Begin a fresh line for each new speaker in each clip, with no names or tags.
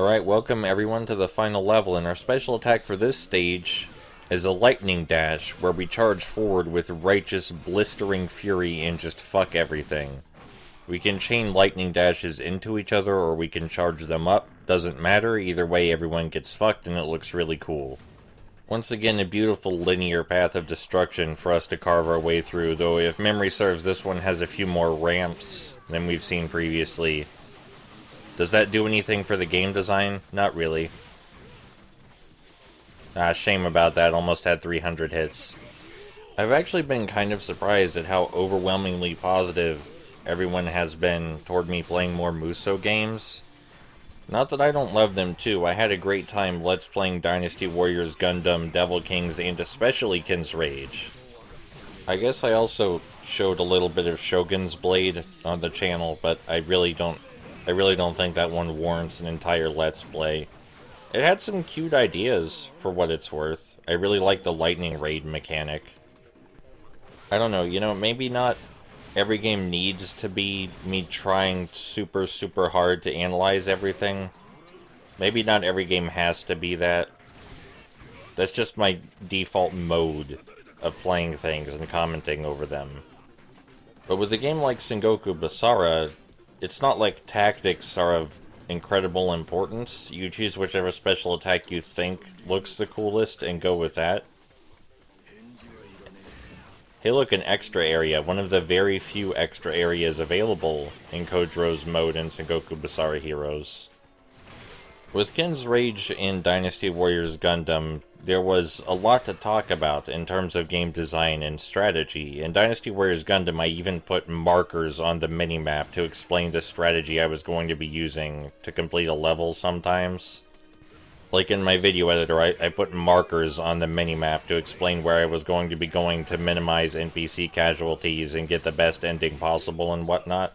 Alright, welcome everyone to the final level, and our special attack for this stage is a lightning dash, where we charge forward with righteous, blistering fury and just fuck everything. We can chain lightning dashes into each other, or we can charge them up. Doesn't matter, either way everyone gets fucked and it looks really cool. Once again, a beautiful linear path of destruction for us to carve our way through, though if memory serves, this one has a few more ramps than we've seen previously. Does that do anything for the game design? Not really. Shame about that, almost had 300 hits. I've actually been kind of surprised at how overwhelmingly positive everyone has been toward me playing more Musso games. Not that I don't love them too, I had a great time Let's Playing Dynasty Warriors, Gundam, Devil Kings, and especially Kin's Rage. I guess I also showed a little bit of Shogun's Blade on the channel, but I really don't think that one warrants an entire Let's Play. It had some cute ideas, for what it's worth. I really like the lightning raid mechanic. I don't know, maybe not every game needs to be me trying super hard to analyze everything. Maybe not every game has to be that. That's just my default mode of playing things and commenting over them. But with a game like Sengoku Basara, it's not like tactics are of incredible importance. You choose whichever special attack you think looks the coolest and go with that. Hey look, an extra area, one of the very few extra areas available in Kojiro's mode in Sengoku Basara Heroes. With Kin's Rage in Dynasty Warriors Gundam, there was a lot to talk about in terms of game design and strategy. In Dynasty Warriors Gundam, I even put markers on the minimap to explain the strategy I was going to be using to complete a level sometimes. Like in my video editor, I put markers on the minimap to explain where I was going to be going to minimize NPC casualties and get the best ending possible and whatnot.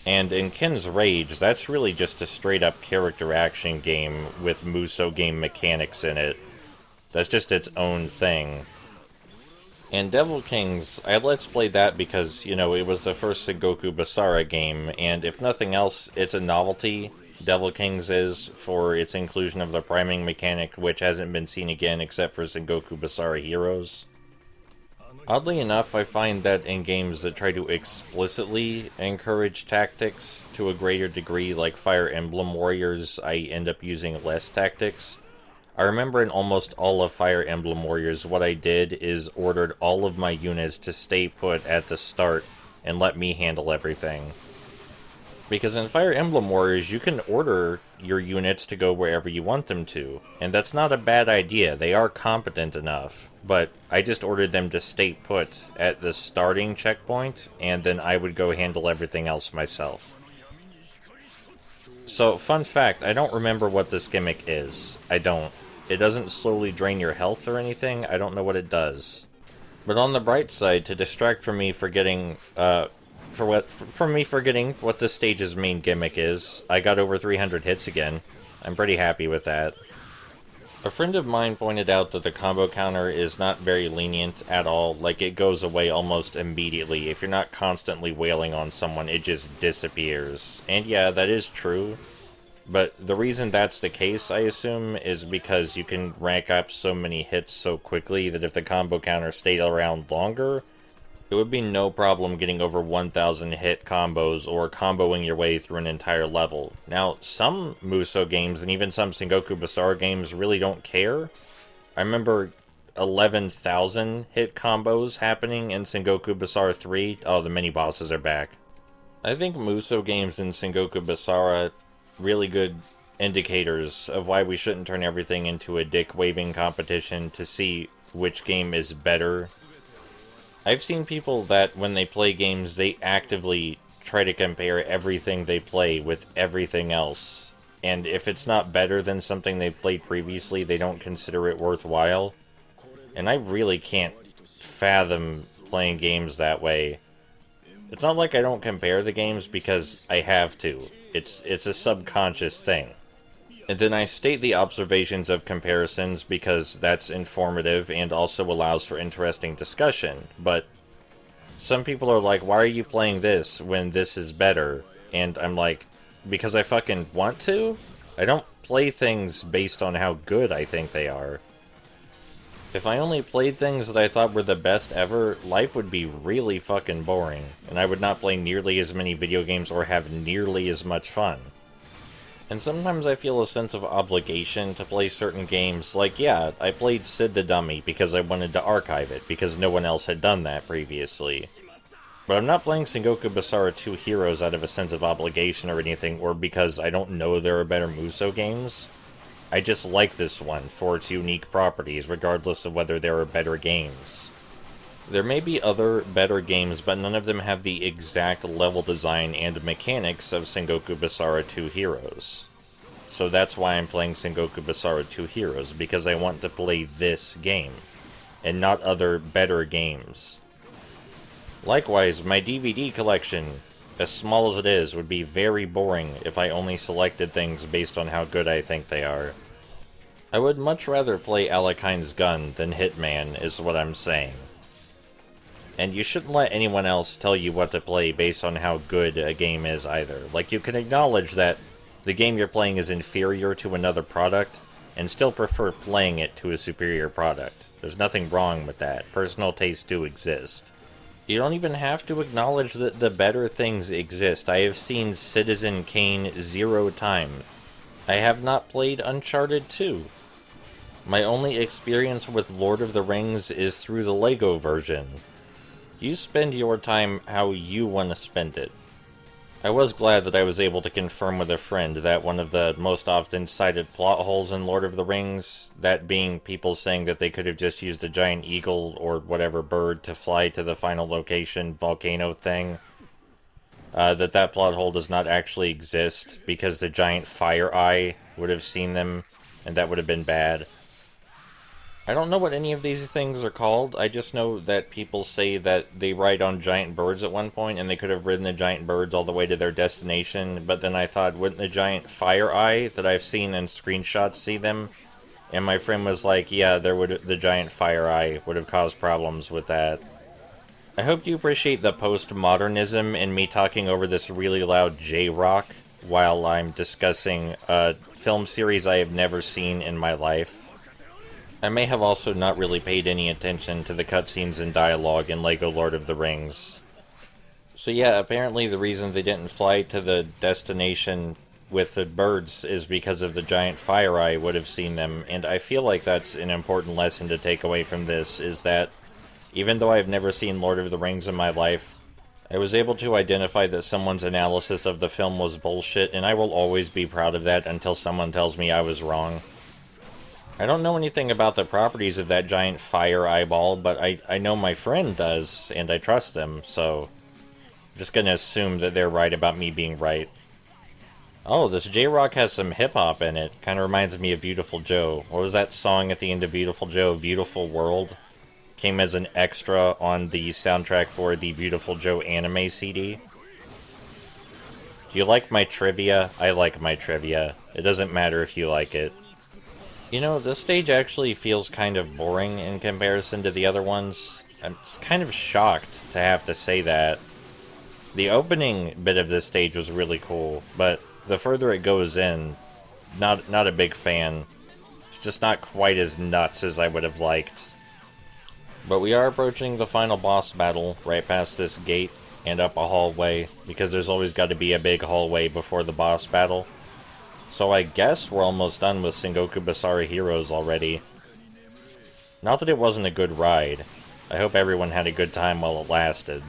And in Kin's Rage, that's really just a straight-up character action game with Musso game mechanics in it. That's just its own thing. And Devil Kings, I Let's Play that because, it was the first Sengoku Basara game, and if nothing else, it's a novelty. Devil Kings is, for its inclusion of the priming mechanic, which hasn't been seen again except for Sengoku Basara Heroes. Oddly enough, I find that in games that try to explicitly encourage tactics to a greater degree, like Fire Emblem Warriors, I end up using less tactics. I remember in almost all of Fire Emblem Warriors, what I did is ordered all of my units to stay put at the start and let me handle everything. Because in Fire Emblem Warriors, you can order your units to go wherever you want them to. And that's not a bad idea. They are competent enough. But I just ordered them to stay put at the starting checkpoint, and then I would go handle everything else myself. So, fun fact, I don't remember what this gimmick is. I don't. It doesn't slowly drain your health or anything. I don't know what it does. But on the bright side, to distract from me forgetting forgetting what this stage's main gimmick is, I got over 300 hits again. I'm pretty happy with that. A friend of mine pointed out that the combo counter is not very lenient at all, like it goes away almost immediately. If you're not constantly wailing on someone, it just disappears. And yeah, that is true. But the reason that's the case, I assume, is because you can rank up so many hits so quickly that if the combo counter stayed around longer, it would be no problem getting over 1,000 hit combos or comboing your way through an entire level. Now, some Musso games and even some Sengoku Basara games really don't care. I remember 11,000 hit combos happening in Sengoku Basara 3. Oh, the mini-bosses are back. I think Musso games in Sengoku Basara really good indicators of why we shouldn't turn everything into a dick-waving competition to see which game is better. I've seen people that, when they play games, they actively try to compare everything they play with everything else. And if it's not better than something they played previously, they don't consider it worthwhile. And I really can't fathom playing games that way. It's not like I don't compare the games because I have to. It's a subconscious thing. And then I state the observations of comparisons because that's informative and also allows for interesting discussion. But some people are like, why are you playing this when this is better? And I'm like, because I fucking want to. I don't play things based on how good I think they are. If I only played things that I thought were the best ever, life would be really fucking boring, and I would not play nearly as many video games or have nearly as much fun. And sometimes I feel a sense of obligation to play certain games, like, yeah, I played Sid the Dummy because I wanted to archive it, because no one else had done that previously. But I'm not playing Sengoku Basara 2 Heroes out of a sense of obligation or anything, or because I don't know there are better Musso games. I just like this one for its unique properties, regardless of whether there are better games. There may be other better games, but none of them have the exact level design and mechanics of Sengoku Basara 2 Heroes. So that's why I'm playing Sengoku Basara 2 Heroes, because I want to play this game, and not other better games. Likewise, my DVD collection, as small as it is, would be very boring if I only selected things based on how good I think they are. I would much rather play Alekine's Gun than Hitman, is what I'm saying. And you shouldn't let anyone else tell you what to play based on how good a game is either. Like, you can acknowledge that the game you're playing is inferior to another product, and still prefer playing it to a superior product. There's nothing wrong with that. Personal tastes do exist. You don't even have to acknowledge that the better things exist. I have seen Citizen Kane 0 times. I have not played Uncharted 2. My only experience with Lord of the Rings is through the LEGO version. You spend your time how you want to spend it. I was glad that I was able to confirm with a friend that one of the most often cited plot holes in Lord of the Rings, that being people saying that they could have just used a giant eagle or whatever bird to fly to the final location volcano thing, that plot hole does not actually exist because the giant fire eye would have seen them, and that would have been bad. I don't know what any of these things are called. I just know that people say that they ride on giant birds at one point, and they could have ridden the giant birds all the way to their destination, but then I thought, wouldn't the giant fire eye that I've seen in screenshots see them? And my friend was like, yeah, the giant fire eye would have caused problems with that. I hope you appreciate the postmodernism in me talking over this really loud J-rock while I'm discussing a film series I have never seen in my life. I may have also not really paid any attention to the cutscenes and dialogue in LEGO Lord of the Rings. So yeah, apparently the reason they didn't fly to the destination with the birds is because of the giant fire eye would have seen them, and I feel like that's an important lesson to take away from this, is that even though I've never seen Lord of the Rings in my life, I was able to identify that someone's analysis of the film was bullshit, and I will always be proud of that until someone tells me I was wrong. I don't know anything about the properties of that giant fire eyeball, but I know my friend does, and I trust them, so I'm just gonna assume that they're right about me being right. Oh, this J-Rock has some hip-hop in it. Kinda reminds me of Beautiful Joe. What was that song at the end of Beautiful Joe? Beautiful World? Came as an extra on the soundtrack for the Beautiful Joe anime CD. Do you like my trivia? I like my trivia. It doesn't matter if you like it. You know, this stage actually feels kind of boring in comparison to the other ones. I'm just kind of shocked to have to say that. The opening bit of this stage was really cool, but the further it goes in, not a big fan. It's just not quite as nuts as I would have liked. But we are approaching the final boss battle right past this gate and up a hallway, because there's always got to be a big hallway before the boss battle. So I guess we're almost done with Sengoku Basara Heroes already. Not that it wasn't a good ride. I hope everyone had a good time while it lasted.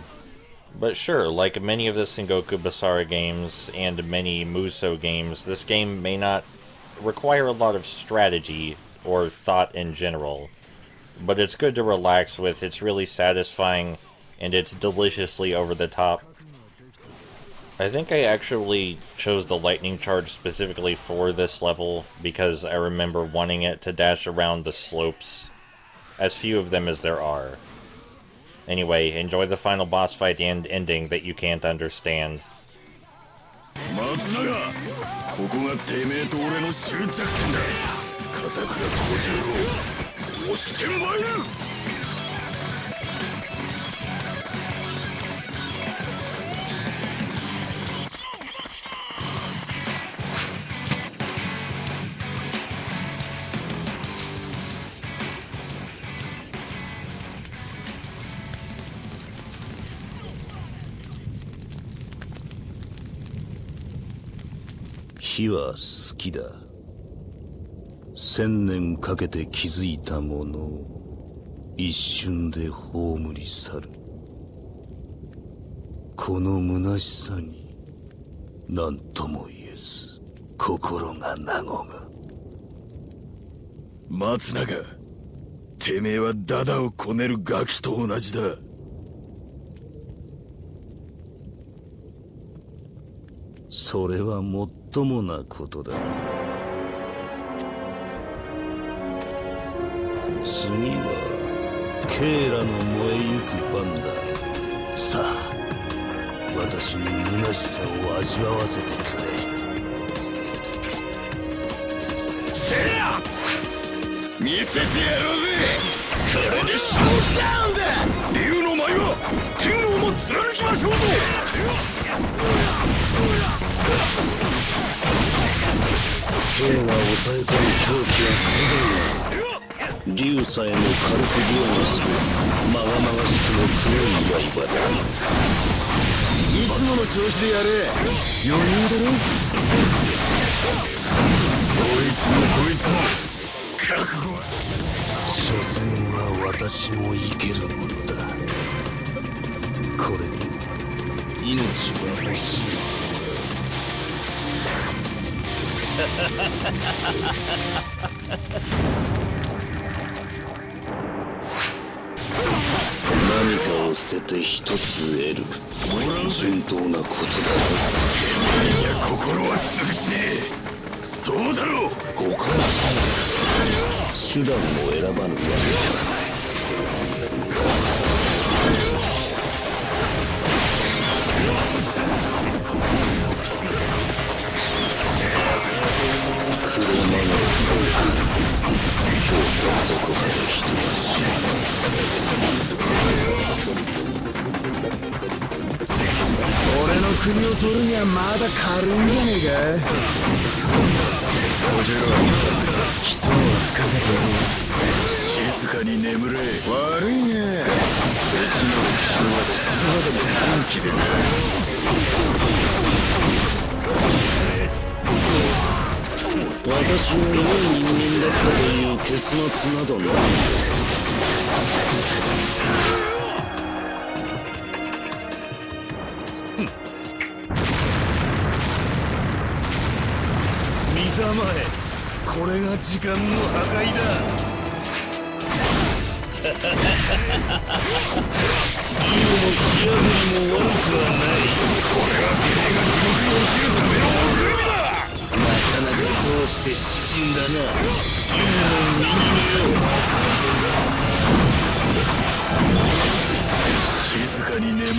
But sure, like many of the Sengoku Basara games and many Musso games, this game may not require a lot of strategy or thought in general. But it's good to relax with, it's really satisfying, and it's deliciously over the top. I think I actually chose the lightning charge specifically for this level because I remember wanting it to dash around the slopes, as few of them as there are. Anyway, enjoy the final boss fight and ending that you can't understand.
木は好きだ。1000年かけて築いたものを一瞬で葬り去る。この虚しさに何とも言えず心が和む。
松永、てめえはダダをこねるガキと同じだ。
それはもっともなことだ。次はケイラの燃えゆく番だ。さあ、私に虚しさを味わわせてくれ。
せや、見せてやろうぜ。これでショーダウンだ。竜の舞は天王も貫きましょうぞ。
K が抑え込む狂気はすごいな。竜さえも軽く凌駕するまがまがしくも黒い刃だ。
いつもの調子でやれ。余裕だろ。どいつもこいつも覚悟は。
所詮は私も生けるものだ。これでも命は欲しい。何かを捨てて一つ得る順当なことだろう。てめえ
には心は通じねえ。そうだろう。
誤解しないでくれ。手段も選ばぬわけではない。黒魔のスモーク、今日のどこかで人が死ぬ。
俺の国を取るにはまだ軽いんじゃねえか。小次郎、人を吹かせてやる。静かに眠れ。悪いね。うちの副将はちっとまでも短気でな。
私は良い人間だったという結末などない。見たまえ、これが時間の破壊だ。竜も火あぶりも悪くはない。
これはてめえが地獄に落ちるためのおくるみだ。
なかなかどうして死んだな、竜の右目よ。
静かに眠れ。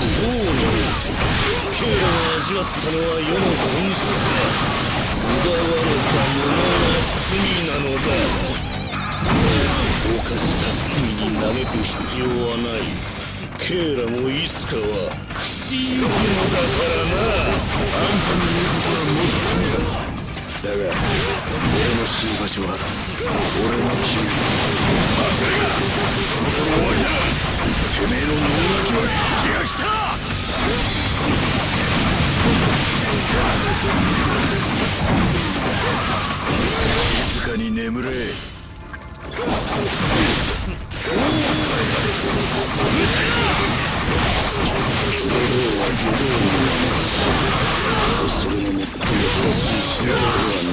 そうね、ケイラが味わったのは世の本質だ。奪われたものは罪なのだ。犯した罪に嘆く必要はない。ケイラもいつかは口ゆくのだからな。
あんたの言うことはもっともだ。
だが俺の死ぬ場所は俺の決める。
待てがそろそろ終わりだ。てめえの能書きは気が来た。静かに眠れ。
下道は下道のままし、それが最も正しい修正では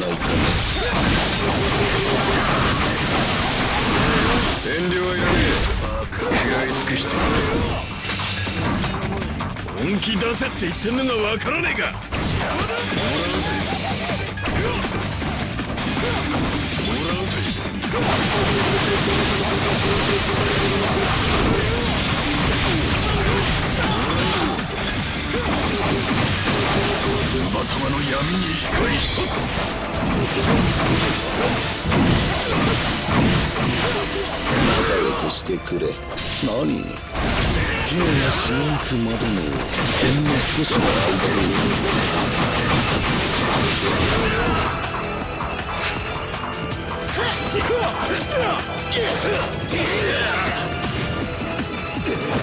ないかな。
遠慮はいらねえ。食らい尽くしてみせる。本気出せって言ってんのがわからねえか。馬玉の闇に光一つ。
仲良くしてくれ。何？ケイが死に行くまでのほんの少しの間に。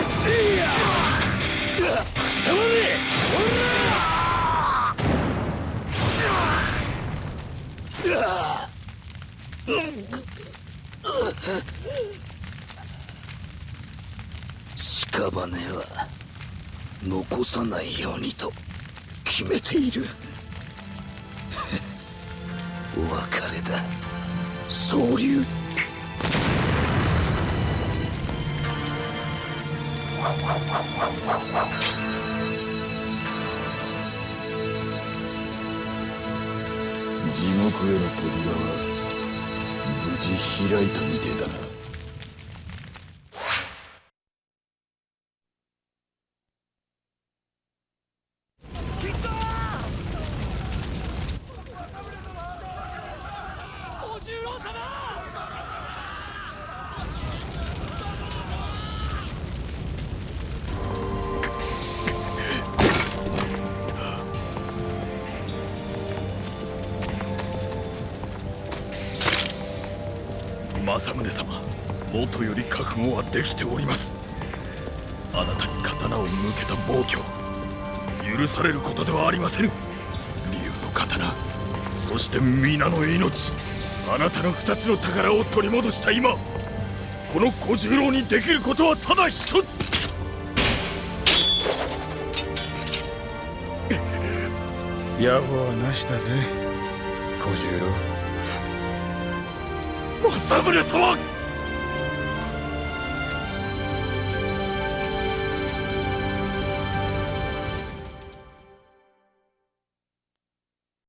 せいや下まで
屍は残さないようにと決めている。お別れだ総流。
地獄への扉は無事開いたみてえだな。政宗様、もとより覚悟はできております。あなたに刀を向けた暴挙、許されることではありませぬ。竜の刀、そして皆の命、あなたの二つの宝を取り戻した今、この小十郎にできることはただ一つ。
野暮はなしだぜ小十郎。
政宗様。